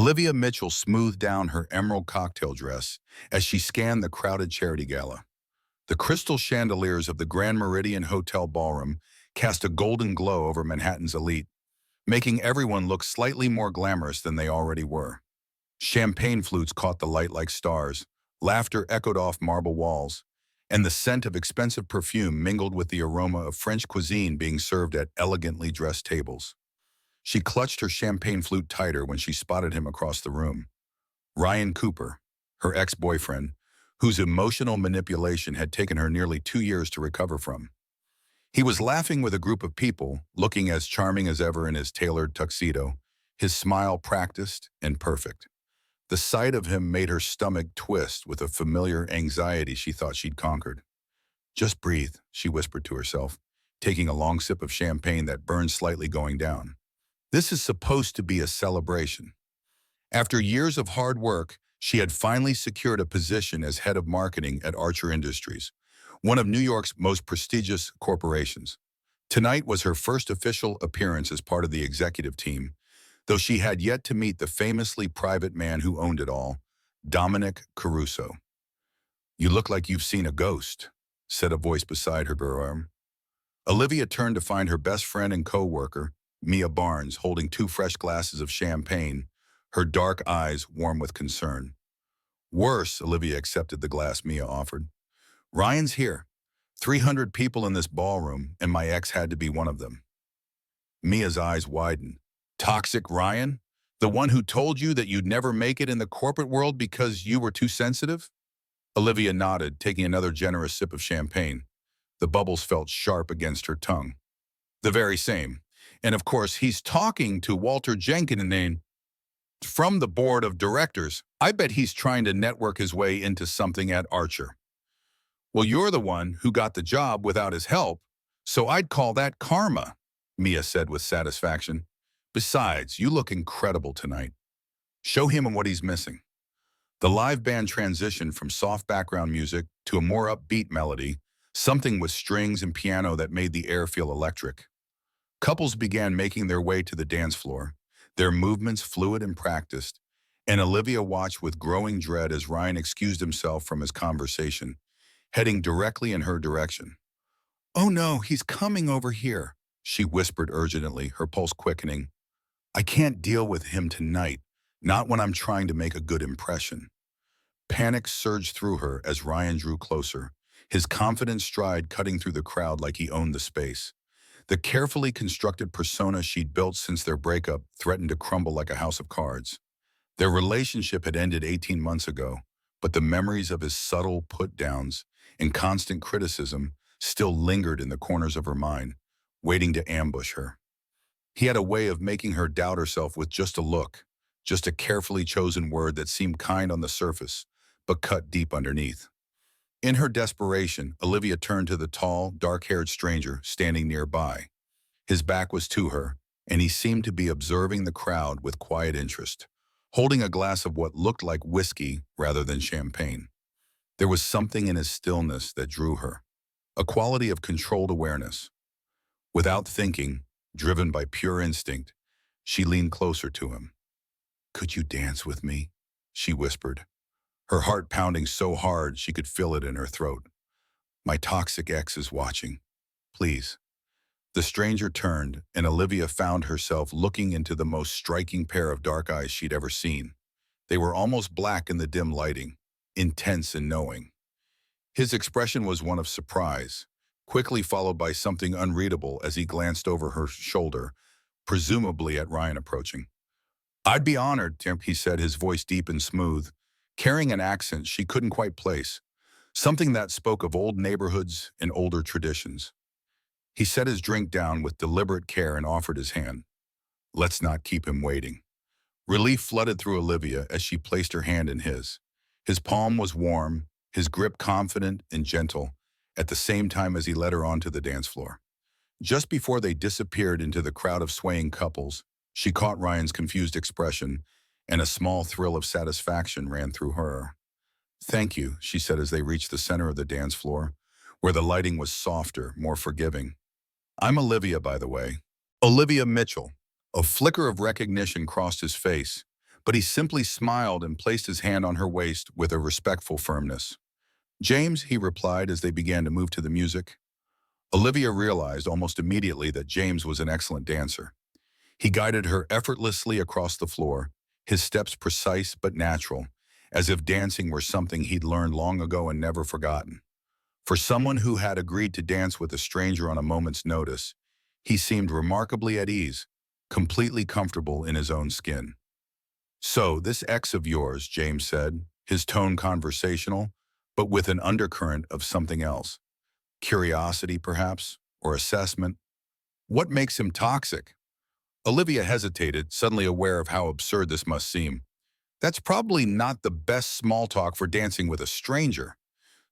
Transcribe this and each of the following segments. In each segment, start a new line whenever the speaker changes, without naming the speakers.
Olivia Mitchell smoothed down her emerald cocktail dress as she scanned the crowded charity gala. The crystal chandeliers of the Grand Meridian Hotel ballroom cast a golden glow over Manhattan's elite, making everyone look slightly more glamorous than they already were. Champagne flutes caught the light like stars, laughter echoed off marble walls, and the scent of expensive perfume mingled with the aroma of French cuisine being served at elegantly dressed tables. She clutched her champagne flute tighter when she spotted him across the room. Ryan Cooper, her ex-boyfriend, whose emotional manipulation had taken her nearly 2 years to recover from. He was laughing with a group of people, looking as charming as ever in his tailored tuxedo, his smile practiced and perfect. The sight of him made her stomach twist with a familiar anxiety she thought she'd conquered. "Just breathe," she whispered to herself, taking a long sip of champagne that burned slightly going down. This is supposed to be a celebration. After years of hard work, she had finally secured a position as head of marketing at Archer Industries, one of New York's most prestigious corporations. Tonight was her first official appearance as part of the executive team, though she had yet to meet the famously private man who owned it all, Dominic Caruso. "You look like you've seen a ghost," said a voice beside her arm. Olivia turned to find her best friend and co-worker, Mia Barnes, holding 2 fresh glasses of champagne, her dark eyes warm with concern. "Worse," Olivia accepted the glass Mia offered. "Ryan's here. 300 people in this ballroom, and my ex had to be one of them." Mia's eyes widened. "Toxic Ryan? The one who told you that you'd never make it in the corporate world because you were too sensitive?" Olivia nodded, taking another generous sip of champagne. The bubbles felt sharp against her tongue. "The very same. And of course, he's talking to Walter Jenkins from the board of directors. I bet he's trying to network his way into something at Archer." "Well, you're the one who got the job without his help, so I'd call that karma," Mia said with satisfaction. "Besides, you look incredible tonight. Show him what he's missing." The live band transitioned from soft background music to a more upbeat melody, something with strings and piano that made the air feel electric. Couples began making their way to the dance floor, their movements fluid and practiced, and Olivia watched with growing dread as Ryan excused himself from his conversation, heading directly in her direction. "Oh no, he's coming over here," she whispered urgently, her pulse quickening. "I can't deal with him tonight, not when I'm trying to make a good impression." Panic surged through her as Ryan drew closer, his confident stride cutting through the crowd like he owned the space. The carefully constructed persona she'd built since their breakup threatened to crumble like a house of cards. Their relationship had ended 18 months ago, but the memories of his subtle put-downs and constant criticism still lingered in the corners of her mind, waiting to ambush her. He had a way of making her doubt herself with just a look, just a carefully chosen word that seemed kind on the surface, but cut deep underneath. In her desperation, Olivia turned to the tall, dark-haired stranger standing nearby. His back was to her, and he seemed to be observing the crowd with quiet interest, holding a glass of what looked like whiskey rather than champagne. There was something in his stillness that drew her, a quality of controlled awareness. Without thinking, driven by pure instinct, she leaned closer to him. "Could you dance with me?" she whispered, her heart pounding so hard she could feel it in her throat. "My toxic ex is watching. Please." The stranger turned, and Olivia found herself looking into the most striking pair of dark eyes she'd ever seen. They were almost black in the dim lighting, intense and knowing. His expression was one of surprise, quickly followed by something unreadable as he glanced over her shoulder, presumably at Ryan approaching. "I'd be honored," he said, his voice deep and smooth, carrying an accent she couldn't quite place, something that spoke of old neighborhoods and older traditions. He set his drink down with deliberate care and offered his hand. Let's not keep him waiting. Relief flooded through Olivia as she placed her hand in his. His palm was warm, his grip confident and gentle, at the same time as he led her onto the dance floor. Just before they disappeared into the crowd of swaying couples, she caught Ryan's confused expression, and a small thrill of satisfaction ran through her. "Thank you," she said as they reached the center of the dance floor, where the lighting was softer, more forgiving. "I'm Olivia, by the way." "Olivia Mitchell." A flicker of recognition crossed his face, but he simply smiled and placed his hand on her waist with a respectful firmness. "James," he replied as they began to move to the music. Olivia realized almost immediately that James was an excellent dancer. He guided her effortlessly across the floor, his steps precise but natural, as if dancing were something he'd learned long ago and never forgotten. For someone who had agreed to dance with a stranger on a moment's notice, he seemed remarkably at ease, completely comfortable in his own skin. "So, this ex of yours," James said, his tone conversational, but with an undercurrent of something else. Curiosity, perhaps, or assessment. What makes him toxic? Olivia hesitated, suddenly aware of how absurd this must seem. That's probably not the best small talk for dancing with a stranger.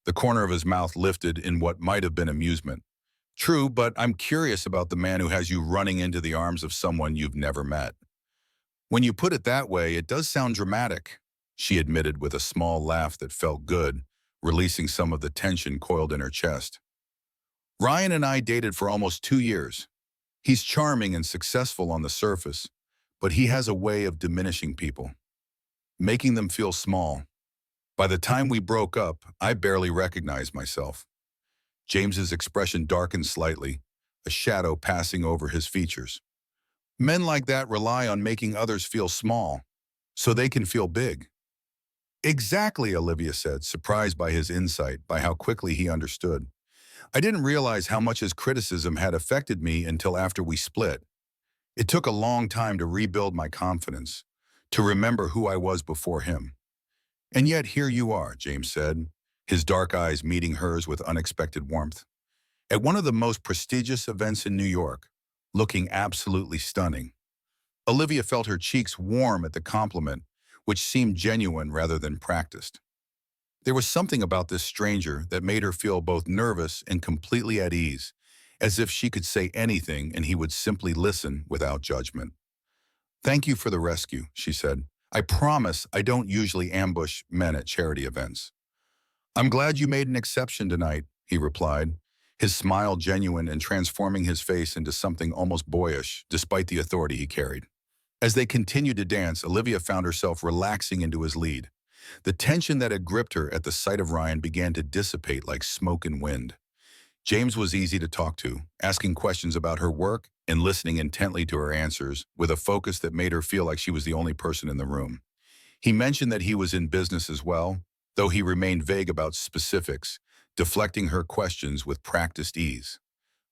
The corner of his mouth lifted in what might have been amusement. "True, but I'm curious about the man who has you running into the arms of someone you've never met." "When you put it that way, it does sound dramatic," she admitted with a small laugh that felt good, releasing some of the tension coiled in her chest. "Ryan and I dated for almost 2 years. He's charming and successful on the surface, but he has a way of diminishing people, making them feel small. By the time we broke up, I barely recognized myself." James's expression darkened slightly, a shadow passing over his features. "Men like that rely on making others feel small, so they can feel big." "Exactly," Olivia said, surprised by his insight, by how quickly he understood. "I didn't realize how much his criticism had affected me until after we split. It took a long time to rebuild my confidence, to remember who I was before him." "And yet here you are," James said, his dark eyes meeting hers with unexpected warmth. "At one of the most prestigious events in New York, looking absolutely stunning." Olivia felt her cheeks warm at the compliment, which seemed genuine rather than practiced. There was something about this stranger that made her feel both nervous and completely at ease, as if she could say anything and he would simply listen without judgment. "Thank you for the rescue," she said. "I promise I don't usually ambush men at charity events." "I'm glad you made an exception tonight," he replied, his smile genuine and transforming his face into something almost boyish, despite the authority he carried. As they continued to dance, Olivia found herself relaxing into his lead. The tension that had gripped her at the sight of Ryan began to dissipate like smoke and wind. James was easy to talk to, asking questions about her work and listening intently to her answers with a focus that made her feel like she was the only person in the room. He mentioned that he was in business as well, though he remained vague about specifics, deflecting her questions with practiced ease.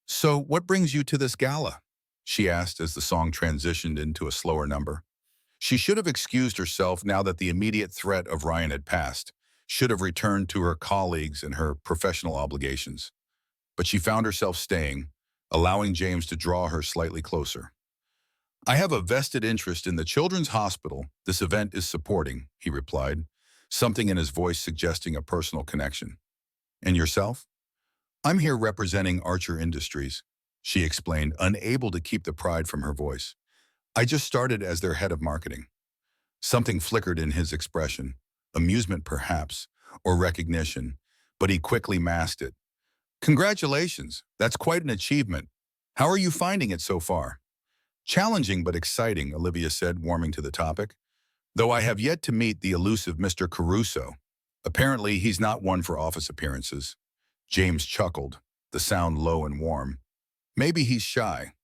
"So, what brings you to this gala?" she asked as the song transitioned into a slower number. She should have excused herself now that the immediate threat of Ryan had passed, should have returned to her colleagues and her professional obligations. But she found herself staying, allowing James to draw her slightly closer. "I have a vested interest in the children's hospital this event is supporting," he replied, something in his voice suggesting a personal connection. "And yourself?" "I'm here representing Archer Industries," she explained, unable to keep the pride from her voice. "I just started as their head of marketing." Something flickered in his expression, amusement perhaps, or recognition, but he quickly masked it. "Congratulations, that's quite an achievement. How are you finding it so far?" "Challenging but exciting," Olivia said, warming to the topic. "Though I have yet to meet the elusive Mr. Caruso. Apparently, he's not one for office appearances." James chuckled, the sound low and warm. "Maybe he's shy."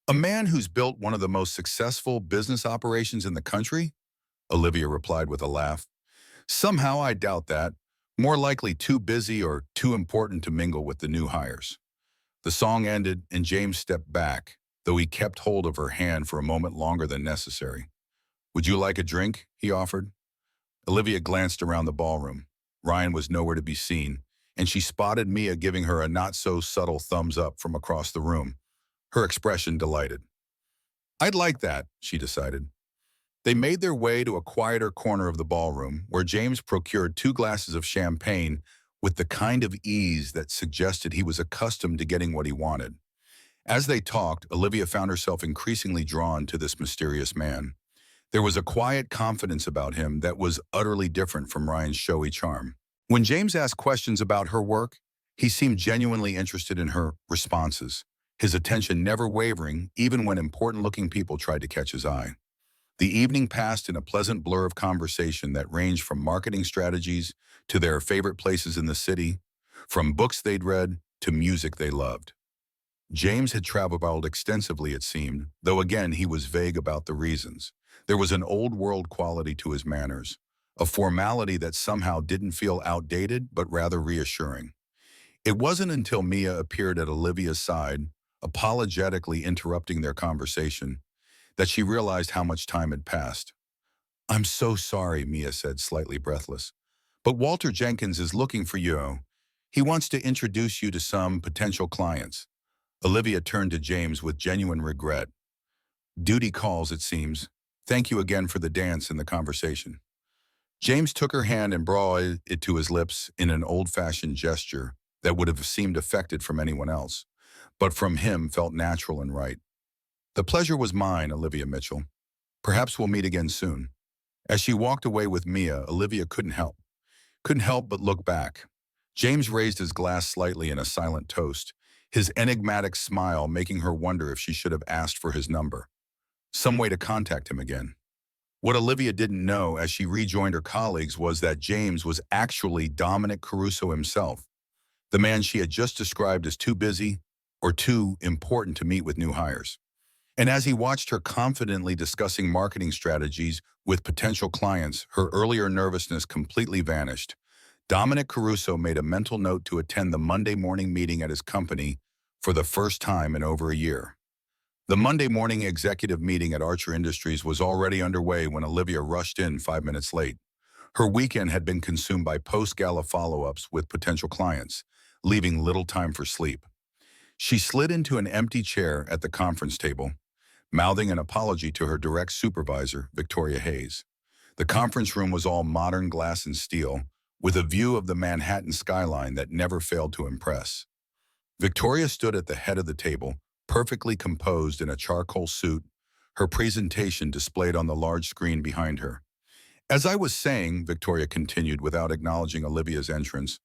"A man who's built one of the most successful business operations in the country?" Olivia replied with a laugh. "Somehow I doubt that. More likely too busy or too important to mingle with the new hires." The song ended and James stepped back, though he kept hold of her hand for a moment longer than necessary. "Would you like a drink?" he offered. Olivia glanced around the ballroom. Ryan was nowhere to be seen, and she spotted Mia giving her a not-so-subtle thumbs up from across the room, her expression delighted. "I'd like that," she decided. They made their way to a quieter corner of the ballroom, where James procured 2 glasses of champagne with the kind of ease that suggested he was accustomed to getting what he wanted. As they talked, Olivia found herself increasingly drawn to this mysterious man. There was a quiet confidence about him that was utterly different from Ryan's showy charm. When James asked questions about her work, he seemed genuinely interested in her responses, his attention never wavering even when important-looking people tried to catch his eye. The evening passed in a pleasant blur of conversation that ranged from marketing strategies to their favorite places in the city, from books they'd read to music they loved. James had traveled extensively, it seemed, though again he was vague about the reasons. There was an old-world quality to his manners, a formality that somehow didn't feel outdated but rather reassuring. It wasn't until Mia appeared at Olivia's side, apologetically interrupting their conversation, that she realized how much time had passed. "I'm so sorry," Mia said, slightly breathless. "But Walter Jenkins is looking for you. He wants to introduce you to some potential clients." Olivia turned to James with genuine regret. "Duty calls, it seems. Thank you again for the dance and the conversation." James took her hand and brought it to his lips in an old-fashioned gesture that would have seemed affected from anyone else, but from him felt natural and right. "The pleasure was mine, Olivia Mitchell. Perhaps we'll meet again soon." As she walked away with Mia, Olivia couldn't help but look back. James raised his glass slightly in a silent toast, his enigmatic smile making her wonder if she should have asked for his number. Some way to contact him again. What Olivia didn't know as she rejoined her colleagues was that James was actually Dominic Caruso himself, the man she had just described as too busy or too important to meet with new hires. And as he watched her confidently discussing marketing strategies with potential clients, her earlier nervousness completely vanished. Dominic Caruso made a mental note to attend the Monday morning meeting at his company for the first time in over a year. The Monday morning executive meeting at Archer Industries was already underway when Olivia rushed in 5 minutes late. Her weekend had been consumed by post-gala follow-ups with potential clients, leaving little time for sleep. She slid into an empty chair at the conference table, mouthing an apology to her direct supervisor, Victoria Hayes. The conference room was all modern glass and steel, with a view of the Manhattan skyline that never failed to impress. Victoria stood at the head of the table, perfectly composed in a charcoal suit, her presentation displayed on the large screen behind her. "As I was saying," Victoria continued without acknowledging Olivia's entrance,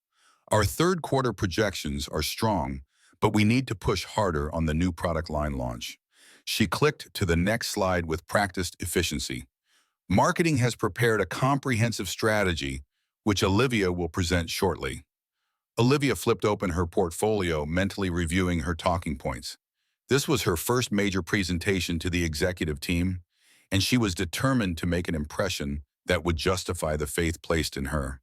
"our third quarter projections are strong, but we need to push harder on the new product line launch." She clicked to the next slide with practiced efficiency. "Marketing has prepared a comprehensive strategy, which Olivia will present shortly." Olivia flipped open her portfolio, mentally reviewing her talking points. This was her first major presentation to the executive team, and she was determined to make an impression that would justify the faith placed in her.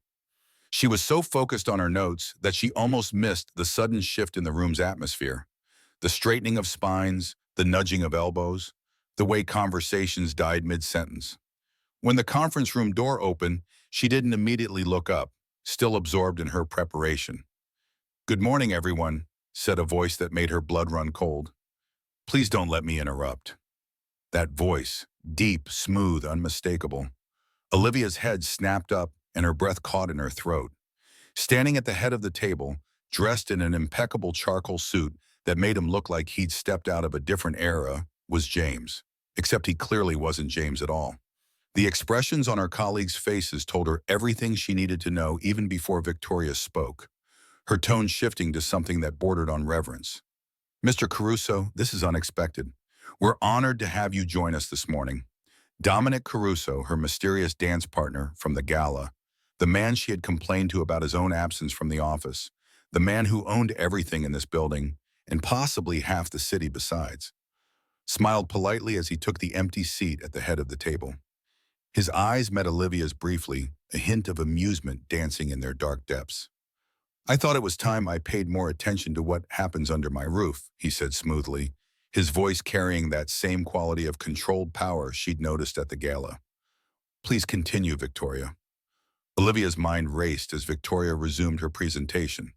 She was so focused on her notes that she almost missed the sudden shift in the room's atmosphere. The straightening of spines, the nudging of elbows, the way conversations died mid-sentence. When the conference room door opened, she didn't immediately look up, still absorbed in her preparation. "Good morning, everyone," said a voice that made her blood run cold. "Please don't let me interrupt." That voice, deep, smooth, unmistakable. Olivia's head snapped up and her breath caught in her throat. Standing at the head of the table, dressed in an impeccable charcoal suit that made him look like he'd stepped out of a different era, was James. Except he clearly wasn't James at all. The expressions on her colleagues' faces told her everything she needed to know even before Victoria spoke, her tone shifting to something that bordered on reverence. "Mr. Caruso, this is unexpected. We're honored to have you join us this morning." Dominic Caruso, her mysterious dance partner from the gala, the man she had complained to about his own absence from the office, the man who owned everything in this building, and possibly half the city besides, smiled politely as he took the empty seat at the head of the table. His eyes met Olivia's briefly, a hint of amusement dancing in their dark depths. "I thought it was time I paid more attention to what happens under my roof," he said smoothly, his voice carrying that same quality of controlled power she'd noticed at the gala. "Please continue, Victoria." Olivia's mind raced as Victoria resumed her presentation.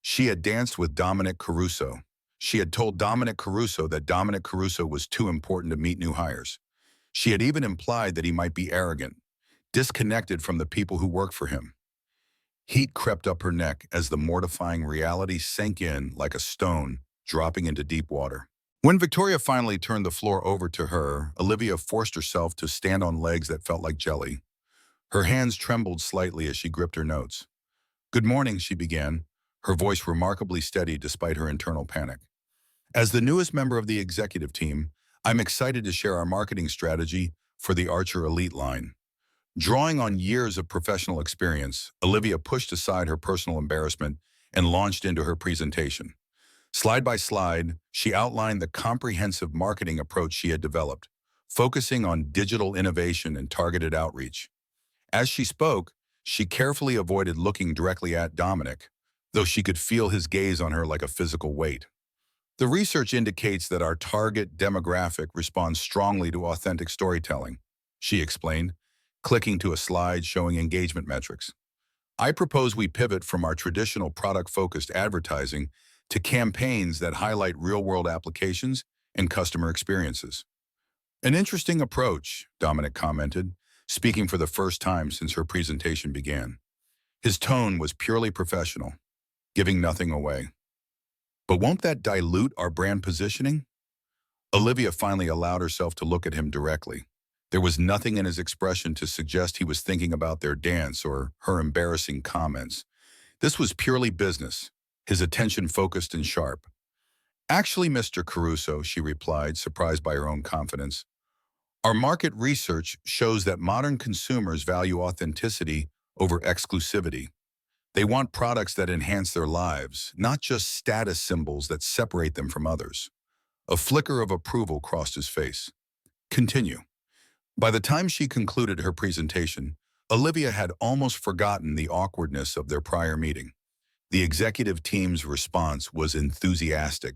She had danced with Dominic Caruso. She had told Dominic Caruso that Dominic Caruso was too important to meet new hires. She had even implied that he might be arrogant, disconnected from the people who work for him. Heat crept up her neck as the mortifying reality sank in like a stone dropping into deep water. When Victoria finally turned the floor over to her, Olivia forced herself to stand on legs that felt like jelly. Her hands trembled slightly as she gripped her notes. "Good morning," she began, her voice remarkably steady despite her internal panic. "As the newest member of the executive team, I'm excited to share our marketing strategy for the Archer Elite line. Drawing on years of professional experience, Olivia pushed aside her personal embarrassment and launched into her presentation. Slide by slide, she outlined the comprehensive marketing approach she had developed, focusing on digital innovation and targeted outreach. As she spoke, she carefully avoided looking directly at Dominic, though she could feel his gaze on her like a physical weight. The research indicates that our target demographic responds strongly to authentic storytelling, she explained, clicking to a slide showing engagement metrics. I propose we pivot from our traditional product-focused advertising to campaigns that highlight real-world applications and customer experiences. An interesting approach, Dominic commented, speaking for the first time since her presentation began. His tone was purely professional, giving nothing away. But won't that dilute our brand positioning? Olivia finally allowed herself to look at him directly. There was nothing in his expression to suggest he was thinking about their dance or her embarrassing comments. This was purely business, his attention focused and sharp. Actually, Mr. Caruso, she replied, surprised by her own confidence. Our market research shows that modern consumers value authenticity over exclusivity. They want products that enhance their lives, not just status symbols that separate them from others. A flicker of approval crossed his face. Continue. By the time she concluded her presentation, Olivia had almost forgotten the awkwardness of their prior meeting. The executive team's response was enthusiastic,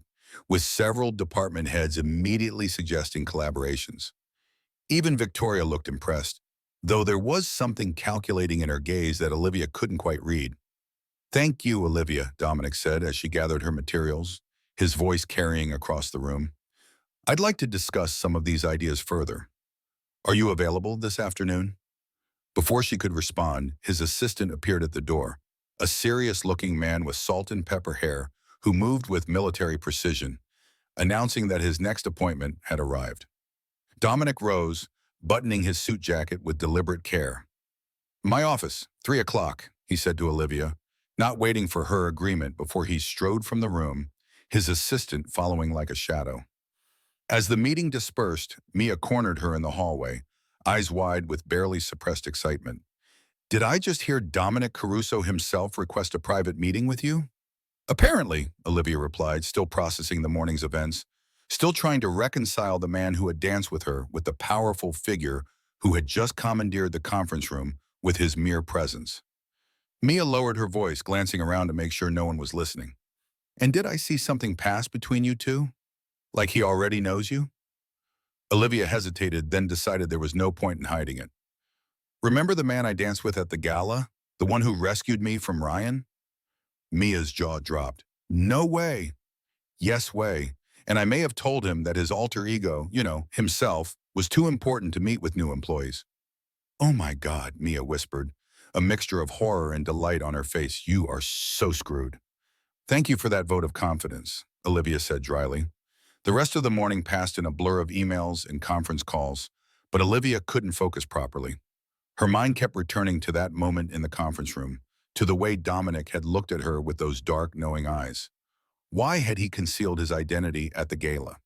with several department heads immediately suggesting collaborations. Even Victoria looked impressed, though there was something calculating in her gaze that Olivia couldn't quite read. Thank you, Olivia, Dominic said as she gathered her materials, his voice carrying across the room. I'd like to discuss some of these ideas further. Are you available this afternoon? Before she could respond, his assistant appeared at the door, a serious-looking man with salt and pepper hair who moved with military precision, announcing that his next appointment had arrived. Dominic rose, buttoning his suit jacket with deliberate care. My office, 3 o'clock, he said to Olivia, not waiting for her agreement before he strode from the room, his assistant following like a shadow. As the meeting dispersed, Mia cornered her in the hallway, eyes wide with barely suppressed excitement. Did I just hear Dominic Caruso himself request a private meeting with you? Apparently, Olivia replied, still processing the morning's events, still trying to reconcile the man who had danced with her with the powerful figure who had just commandeered the conference room with his mere presence. Mia lowered her voice, glancing around to make sure no one was listening. And did I see something pass between you two? Like he already knows you? Olivia hesitated, then decided there was no point in hiding it. Remember the man I danced with at the gala? The one who rescued me from Ryan? Mia's jaw dropped. No way. Yes way. And I may have told him that his alter ego, himself, was too important to meet with new employees. Oh my God, Mia whispered, a mixture of horror and delight on her face. You are so screwed. Thank you for that vote of confidence, Olivia said dryly. The rest of the morning passed in a blur of emails and conference calls, but Olivia couldn't focus properly. Her mind kept returning to that moment in the conference room, to the way Dominic had looked at her with those dark, knowing eyes. Why had he concealed his identity at the gala?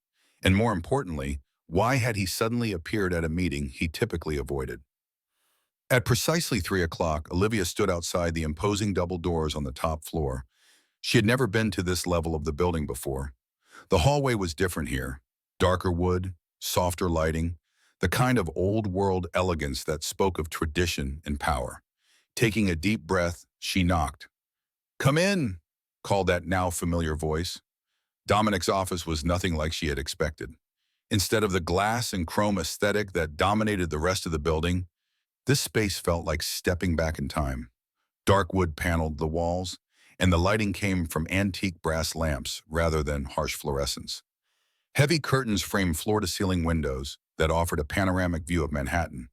And more importantly, why had he suddenly appeared at a meeting he typically avoided? At precisely 3 o'clock, Olivia stood outside the imposing double doors on the top floor. She had never been to this level of the building before. The hallway was different here. Darker wood, softer lighting, the kind of old-world elegance that spoke of tradition and power. Taking a deep breath, she knocked. Come in, called that now familiar voice. Dominic's office was nothing like she had expected. Instead of the glass and chrome aesthetic that dominated the rest of the building, this space felt like stepping back in time. Dark wood paneled the walls, and the lighting came from antique brass lamps rather than harsh fluorescence. Heavy curtains framed floor-to-ceiling windows that offered a panoramic view of Manhattan,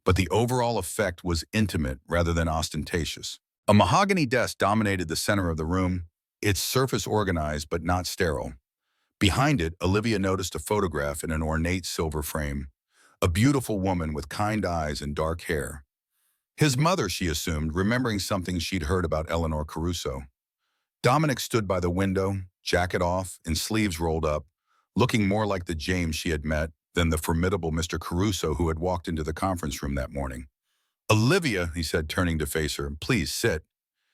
but the overall effect was intimate rather than ostentatious. A mahogany desk dominated the center of the room, its surface organized but not sterile. Behind it, Olivia noticed a photograph in an ornate silver frame, a beautiful woman with kind eyes and dark hair. His mother, she assumed, remembering something she'd heard about Eleanor Caruso. Dominic stood by the window, jacket off and sleeves rolled up, looking more like the James she had met than the formidable Mr. Caruso who had walked into the conference room that morning. "Olivia," he said, turning to face her, "please sit."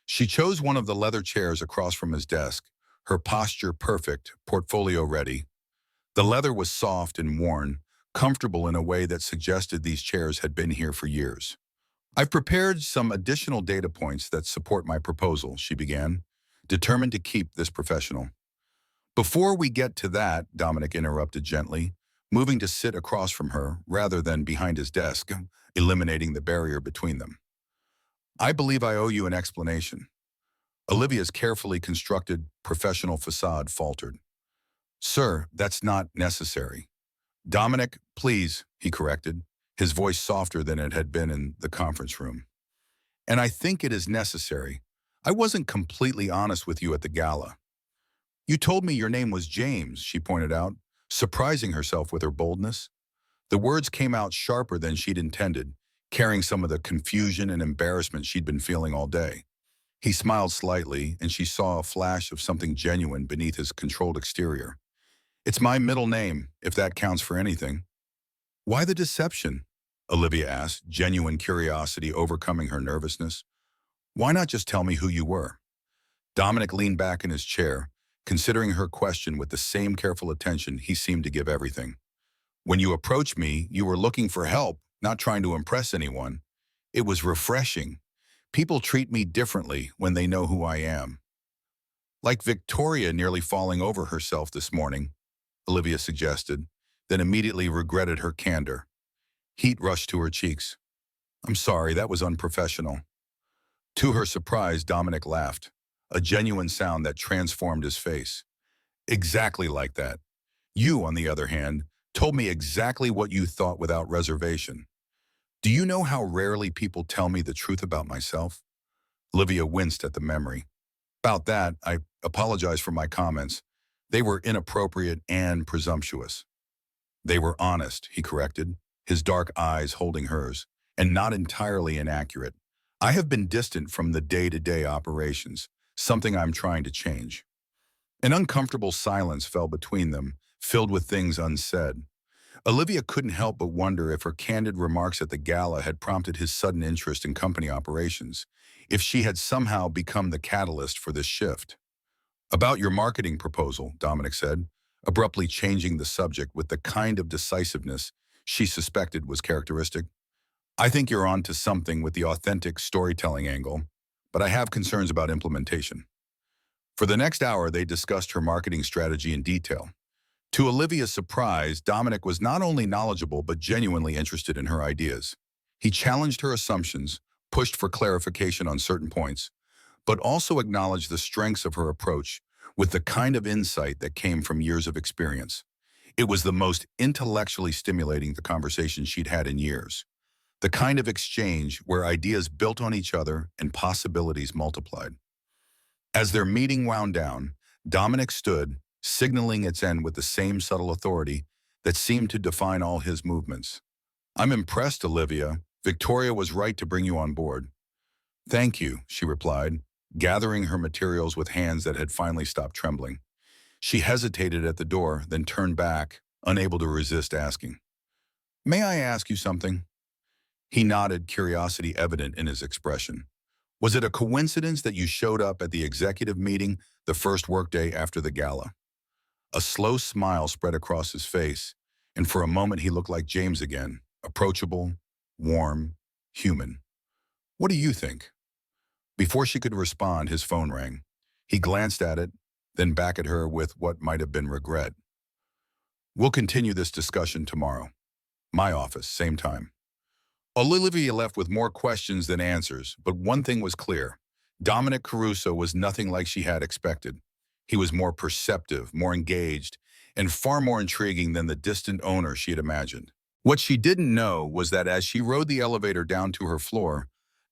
She chose one of the leather chairs across from his desk, her posture perfect, portfolio ready. The leather was soft and worn, comfortable in a way that suggested these chairs had been here for years. "I've prepared some additional data points that support my proposal," she began, determined to keep this professional. "Before we get to that," Dominic interrupted gently, moving to sit across from her rather than behind his desk, eliminating the barrier between them. "I believe I owe you an explanation." Olivia's carefully constructed professional facade faltered. "Sir, that's not necessary." "Dominic, please," he corrected, his voice softer than it had been in the conference room. "And I think it is necessary. I wasn't completely honest with you at the gala." "You told me your name was James," she pointed out, surprising herself with her boldness. The words came out sharper than she'd intended, carrying some of the confusion and embarrassment she'd been feeling all day. He smiled slightly, and she saw a flash of something genuine beneath his controlled exterior. "It's my middle name, if that counts for anything." "Why the deception?" Olivia asked, genuine curiosity overcoming her nervousness. "Why not just tell me who you were?" Dominic leaned back in his chair, considering her question with the same careful attention he seemed to give everything. "When you approached me, you were looking for help, not trying to impress anyone. It was refreshing. People treat me differently when they know who I am." "Like Victoria nearly falling over herself this morning," Olivia suggested, then immediately regretted her candor. Heat rushed to her cheeks. "I'm sorry, that was unprofessional." To her surprise, Dominic laughed, a genuine sound that transformed his face. "Exactly like that. You, on the other hand, told me exactly what you thought without reservation. Do you know how rarely people tell me the truth about myself?" Olivia winced at the memory. "About that, I apologize for my comments. They were inappropriate and presumptuous." "They were honest," he corrected, his dark eyes holding hers, "and not entirely inaccurate. I have been distant from the day-to-day operations, something I'm trying to change." An uncomfortable silence fell between them, filled with things unsaid. Olivia couldn't help but wonder if her candid remarks at the gala had prompted his sudden interest in company operations, if she had somehow become the catalyst for this shift. "About your marketing proposal," Dominic said, abruptly changing the subject with the kind of decisiveness she suspected was characteristic. "I think you're on to something with the authentic storytelling angle, but I have concerns about implementation." For the next hour, they discussed her marketing strategy in detail. To Olivia's surprise, Dominic was not only knowledgeable but genuinely interested in her ideas. He challenged her assumptions, pushed for clarification on certain points, but also acknowledged the strengths of her approach with the kind of insight that came from years of experience. It was the most intellectually stimulating conversation she'd had in years. The kind of exchange where ideas built on each other and possibilities multiplied. As their meeting wound down, Dominic stood, signaling its end with the same subtle authority that seemed to define all his movements. "I'm impressed, Olivia. Victoria was right to bring you on board." "Thank you," she replied, gathering her materials with hands that had finally stopped trembling. She hesitated at the door, then turned back, unable to resist asking, "May I ask you something?" He nodded, curiosity evident in his expression. "Was it a coincidence that you showed up at the executive meeting the first workday after the gala?" A slow smile spread across his face, and for a moment he looked like James again, approachable, warm, human. "What do you think?" Before she could respond, his phone rang. He glanced at it, then back at her with what might have been regret. "We'll continue this discussion tomorrow. My office, same time." Olivia left with more questions than answers, but one thing was clear. Dominic Caruso was nothing like she had expected. He was more perceptive, more engaged, and far more intriguing than the distant owner she had imagined. What she didn't know was that as she rode the elevator down to her floor,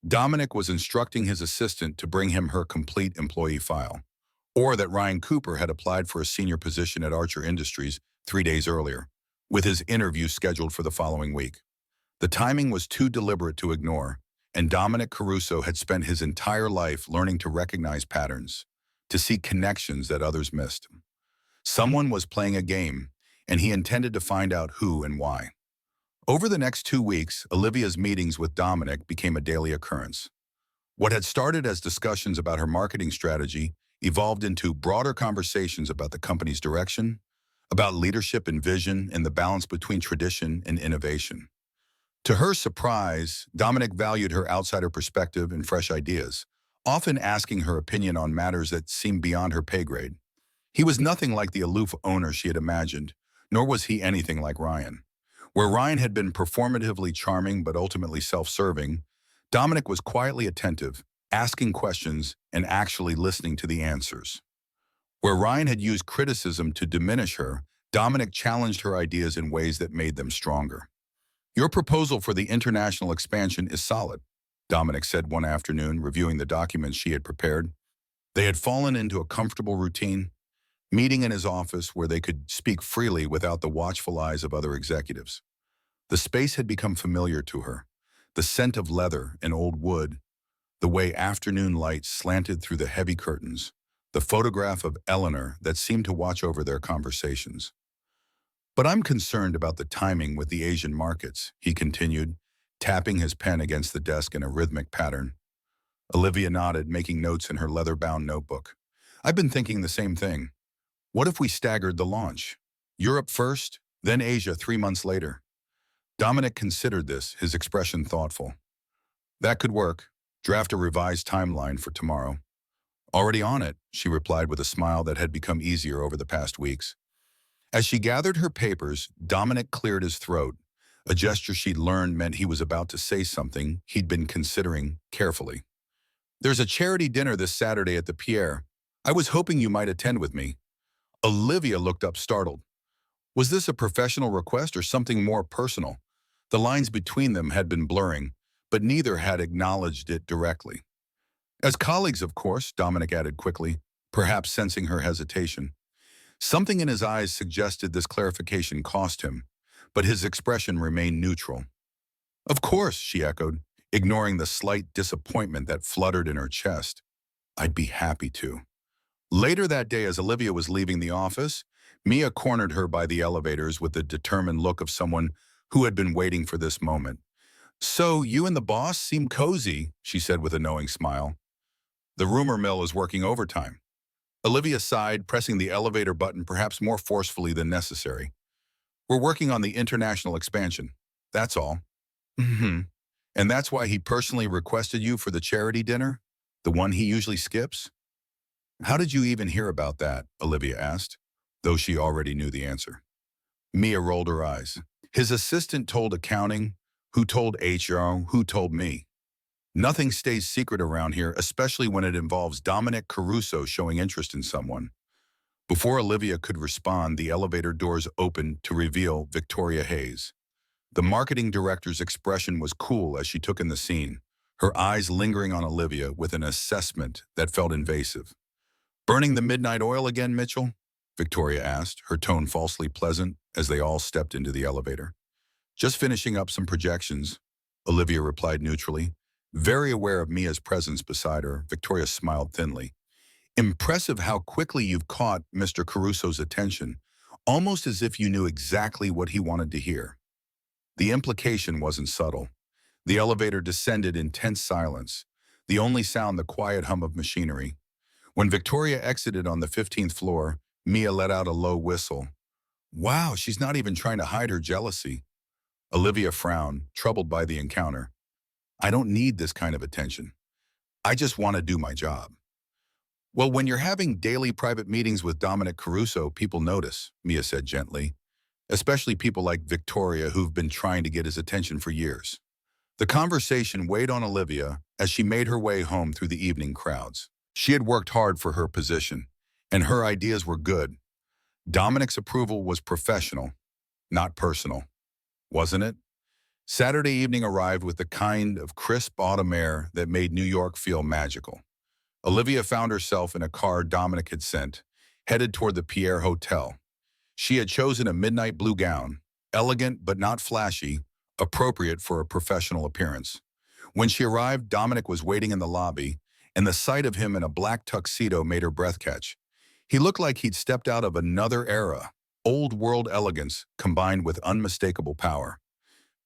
Dominic was instructing his assistant to bring him her complete employee file, or that Ryan Cooper had applied for a senior position at Archer Industries 3 days earlier, with his interview scheduled for the following week. The timing was too deliberate to ignore, and Dominic Caruso had spent his entire life learning to recognize patterns, to see connections that others missed. Someone was playing a game, and he intended to find out who and why. Over the next 2 weeks, Olivia's meetings with Dominic became a daily occurrence. What had started as discussions about her marketing strategy evolved into broader conversations about the company's direction, about leadership and vision, and the balance between tradition and innovation. To her surprise, Dominic valued her outsider perspective and fresh ideas, often asking her opinion on matters that seemed beyond her pay grade. He was nothing like the aloof owner she had imagined, nor was he anything like Ryan. Where Ryan had been performatively charming but ultimately self-serving, Dominic was quietly attentive, asking questions and actually listening to the answers. Where Ryan had used criticism to diminish her, Dominic challenged her ideas in ways that made them stronger. "Your proposal for the international expansion is solid," Dominic said one afternoon, reviewing the documents she had prepared. They had fallen into a comfortable routine, meeting in his office where they could speak freely without the watchful eyes of other executives. The space had become familiar to her, the scent of leather and old wood, the way afternoon light slanted through the heavy curtains, the photograph of Eleanor that seemed to watch over their conversations. "But I'm concerned about the timing with the Asian markets," he continued, tapping his pen against the desk in a rhythmic pattern. Olivia nodded, making notes in her leather-bound notebook. "I've been thinking the same thing. What if we staggered the launch? Europe first, then Asia 3 months later?" Dominic considered this, his expression thoughtful. "That could work. Draft a revised timeline for tomorrow." "Already on it," she replied with a smile that had become easier over the past weeks. As she gathered her papers, Dominic cleared his throat, a gesture she'd learned meant he was about to say something he'd been considering carefully. "There's a charity dinner this Saturday at the Pierre. I was hoping you might attend with me." Olivia looked up startled. Was this a professional request or something more personal? The lines between them had been blurring, but neither had acknowledged it directly. "As colleagues, of course," Dominic added quickly, perhaps sensing her hesitation. Something in his eyes suggested this clarification cost him, but his expression remained neutral. "Of course," she echoed, ignoring the slight disappointment that fluttered in her chest. "I'd be happy to." Later that day, as Olivia was leaving the office, Mia cornered her by the elevators with the determined look of someone who had been waiting for this moment. "So, you and the boss seem cozy," she said with a knowing smile. "The rumor mill is working overtime." Olivia sighed, pressing the elevator button perhaps more forcefully than necessary. "We're working on the international expansion. That's all." "Mm-hmm. And that's why he personally requested you for the charity dinner? The one he usually skips?" "How did you even hear about that?" Olivia asked, though she already knew the answer. Mia rolled her eyes. "His assistant told accounting, who told HR, who told me. Nothing stays secret around here, especially when it involves Dominic Caruso showing interest in someone." Before Olivia could respond, the elevator doors opened to reveal Victoria Hayes. The marketing director's expression was cool as she took in the scene, her eyes lingering on Olivia with an assessment that felt invasive. "Burning the midnight oil again, Mitchell?" Victoria asked, her tone falsely pleasant as they all stepped into the elevator. "Just finishing up some projections," Olivia replied neutrally. Very aware of Mia's presence beside her, Victoria smiled thinly. "Impressive how quickly you've caught Mr. Caruso's attention, almost as if you knew exactly what he wanted to hear." The implication wasn't subtle. The elevator descended in tense silence, the only sound the quiet hum of machinery. When Victoria exited on the 15th floor, Mia let out a low whistle. "Wow, she's not even trying to hide her jealousy." Olivia frowned, troubled by the encounter. "I don't need this kind of attention. I just want to do my job." "Well, when you're having daily private meetings with Dominic Caruso, people notice," Mia said gently, "especially people like Victoria who've been trying to get his attention for years." The conversation weighed on Olivia as she made her way home through the evening crowds. She had worked hard for her position, and her ideas were good. Dominic's approval was professional, not personal, wasn't it? Saturday evening arrived with the kind of crisp autumn air that made New York feel magical. Olivia found herself in a car Dominic had sent, headed toward the Pierre Hotel. She had chosen a midnight blue gown, elegant but not flashy, appropriate for a professional appearance. When she arrived, Dominic was waiting in the lobby, and the sight of him in a black tuxedo made her breath catch. He looked like he'd stepped out of another era. old-world elegance combined with unmistakable power.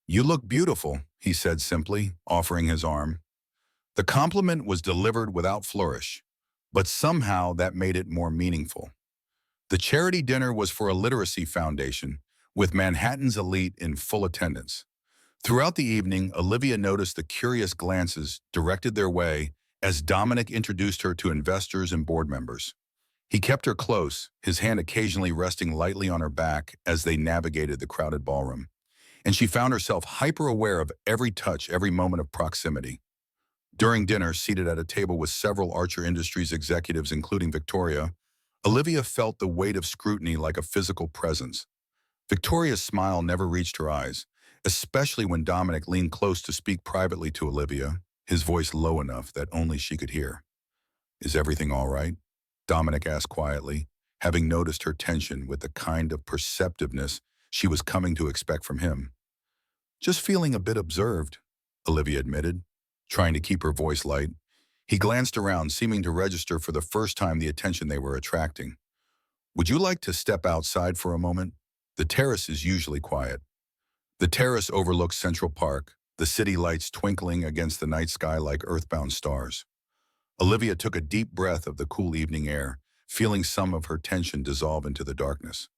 "You look beautiful," he said simply, offering his arm. The compliment was delivered without flourish, but somehow that made it more meaningful. The charity dinner was for a literacy foundation, with Manhattan's elite in full attendance. Throughout the evening, Olivia noticed the curious glances directed their way as Dominic introduced her to investors and board members. He kept her close, his hand occasionally resting lightly on her back as they navigated the crowded ballroom. And she found herself hyper-aware of every touch, every moment of proximity. During dinner, seated at a table with several Archer Industries executives, including Victoria, Olivia felt the weight of scrutiny like a physical presence. Victoria's smile never reached her eyes, especially when Dominic leaned close to speak privately to Olivia, his voice low enough that only she could hear. "Is everything all right?" Dominic asked quietly, having noticed her tension with the kind of perceptiveness she was coming to expect from him. "Just feeling a bit observed," Olivia admitted, trying to keep her voice light. He glanced around, seeming to register for the first time the attention they were attracting. "Would you like to step outside for a moment? The terrace is usually quiet." The terrace overlooks Central Park, the city lights twinkling against the night sky like earthbound stars. Olivia took a deep breath of the cool evening air, feeling some of her tension dissolve into the darkness.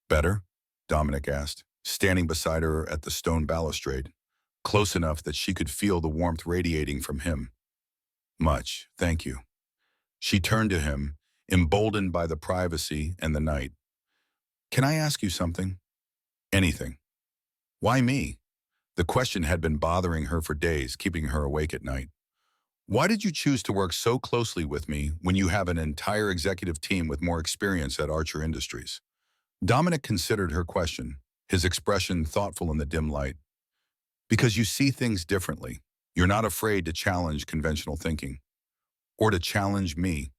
"Better?" Dominic asked, standing beside her at the stone balustrade, close enough that she could feel the warmth radiating from him. "Much, thank you." She turned to him, emboldened by the privacy and the night. "Can I ask you something?" "Anything." "Why me?" The question had been bothering her for days, keeping her awake at night. "Why did you choose to work so closely with me when you have an entire executive team with more experience at Archer Industries?" Dominic considered her question, his expression thoughtful in the dim light. "Because you see things differently. You're not afraid to challenge conventional thinking. Or to challenge me."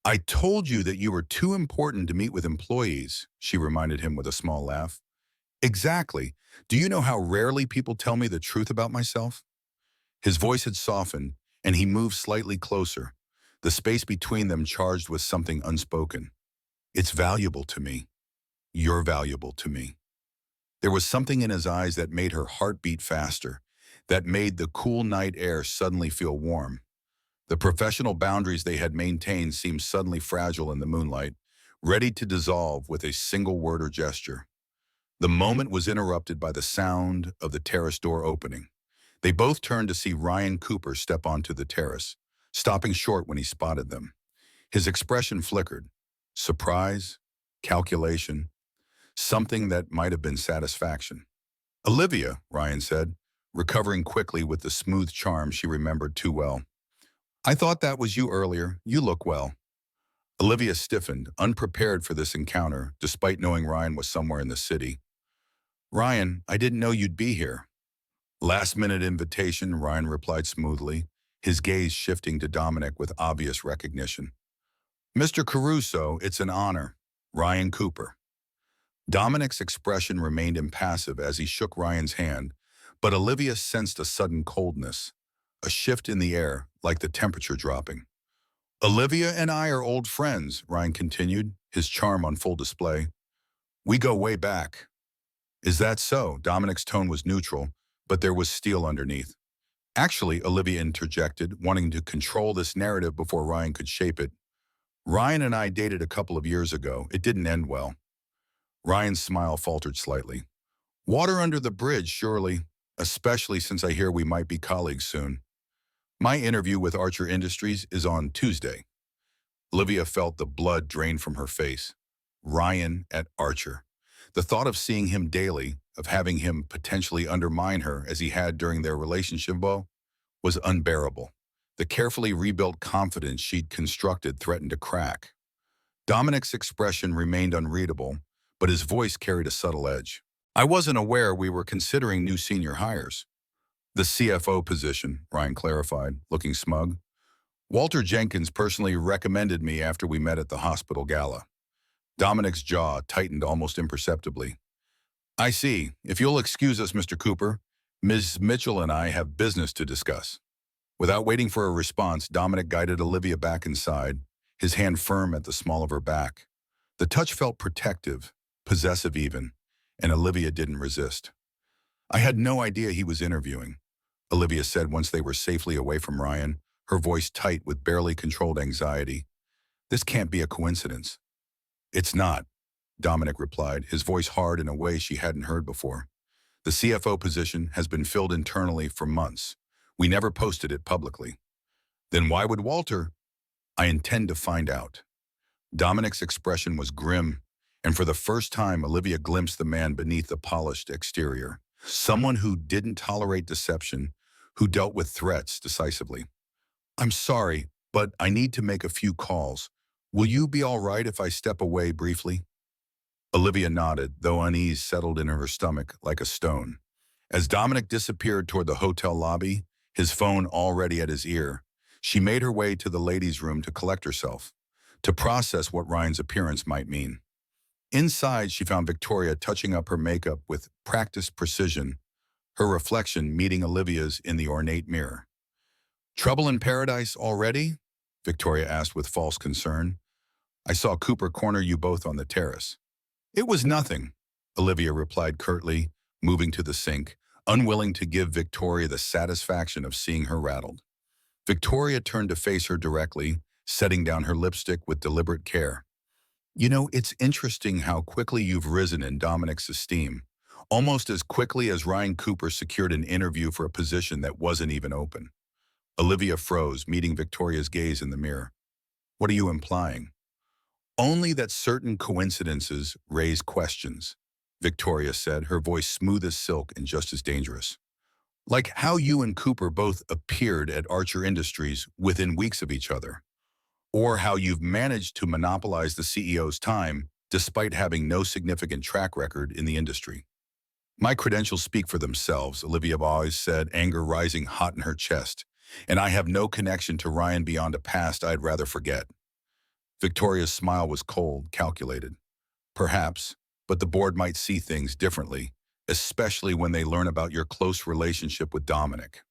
"I told you that you were too important to meet with employees," she reminded him with a small laugh. "Exactly. Do you know how rarely people tell me the truth about myself?" His voice had softened, and he moved slightly closer, the space between them charged with something unspoken. "It's valuable to me. You're valuable to me." There was something in his eyes that made her heart beat faster, that made the cool night air suddenly feel warm. The professional boundaries they had maintained seemed suddenly fragile in the moonlight, ready to dissolve with a single word or gesture. The moment was interrupted by the sound of the terrace door opening. They both turned to see Ryan Cooper step onto the terrace, stopping short when he spotted them. His expression flickered. Surprise, calculation, something that might have been satisfaction. "Olivia," Ryan said, recovering quickly with the smooth charm she remembered too well. "I thought that was you earlier. You look well." Olivia stiffened, unprepared for this encounter, despite knowing Ryan was somewhere in the city. "Ryan, I didn't know you'd be here." "Last-minute invitation," Ryan replied smoothly, his gaze shifting to Dominic with obvious recognition. "Mr. Caruso, it's an honor. Ryan Cooper." Dominic's expression remained impassive as he shook Ryan's hand, but Olivia sensed a sudden coldness, a shift in the air, like the temperature dropping. "Olivia and I are old friends," Ryan continued, his charm on full display. "We go way back." "Is that so?" Dominic's tone was neutral, but there was steel underneath. "Actually," Olivia interjected, wanting to control this narrative before Ryan could shape it. "Ryan and I dated a couple of years ago. It didn't end well." Ryan's smile faltered slightly. "Water under the bridge, surely, especially since I hear we might be colleagues soon. My interview with Archer Industries is on Tuesday." Olivia felt the blood drain from her face. Ryan at Archer. The thought of seeing him daily, of having him potentially undermine her as he had during their relationship, was unbearable. The carefully rebuilt confidence she'd constructed threatened to crack. Dominic's expression remained unreadable, but his voice carried a subtle edge. "I wasn't aware we were considering new senior hires." "The CFO position," Ryan clarified, looking smug. "Walter Jenkins personally recommended me after we met at the hospital gala." Dominic's jaw tightened almost imperceptibly. "I see. If you'll excuse us, Mr. Cooper, Ms. Mitchell and I have business to discuss." Without waiting for a response, Dominic guided Olivia back inside, his hand firm at the small of her back. The touch felt protective, possessive even, and Olivia didn't resist. I had no idea he was interviewing, Olivia said once they were safely away from Ryan, her voice tight with barely controlled anxiety. This can't be a coincidence. It's not, Dominic replied, his voice hard in a way she hadn't heard before. The CFO position has been filled internally for months. We never posted it publicly. Then why would Walter? I intend to find out. Dominic's expression was grim, and for the first time, Olivia glimpsed the man beneath the polished exterior. Someone who didn't tolerate deception, who dealt with threats decisively. I'm sorry, but I need to make a few calls. Will you be all right if I step away briefly? Olivia nodded, though unease settled in her stomach like a stone. As Dominic disappeared toward the hotel lobby, his phone already at his ear, she made her way to the ladies' room to collect herself, to process what Ryan's appearance might mean. Inside, she found Victoria touching up her makeup with practiced precision, her reflection meeting Olivia's in the ornate mirror. Trouble in paradise already? Victoria asked with false concern. I saw Cooper corner you both on the terrace. It was nothing, Olivia replied curtly, moving to the sink, unwilling to give Victoria the satisfaction of seeing her rattled. Victoria turned to face her directly, setting down her lipstick with deliberate care. You know, it's interesting how quickly you've risen in Dominic's esteem, almost as quickly as Ryan Cooper secured an interview for a position that wasn't even open. Olivia froze, meeting Victoria's gaze in the mirror. What are you implying? Only that certain coincidences raise questions, Victoria said, her voice smooth as silk and just as dangerous. Like how you and Cooper both appeared at Archer Industries within weeks of each other. Or how you've managed to monopolize the CEO's time despite having no significant track record in the industry. My credentials speak for themselves, Olivia always said, anger rising hot in her chest, and I have no connection to Ryan beyond a past I'd rather forget. Victoria's smile was cold, calculated. Perhaps, but the board might see things differently, especially when they learn about your close relationship with Dominic.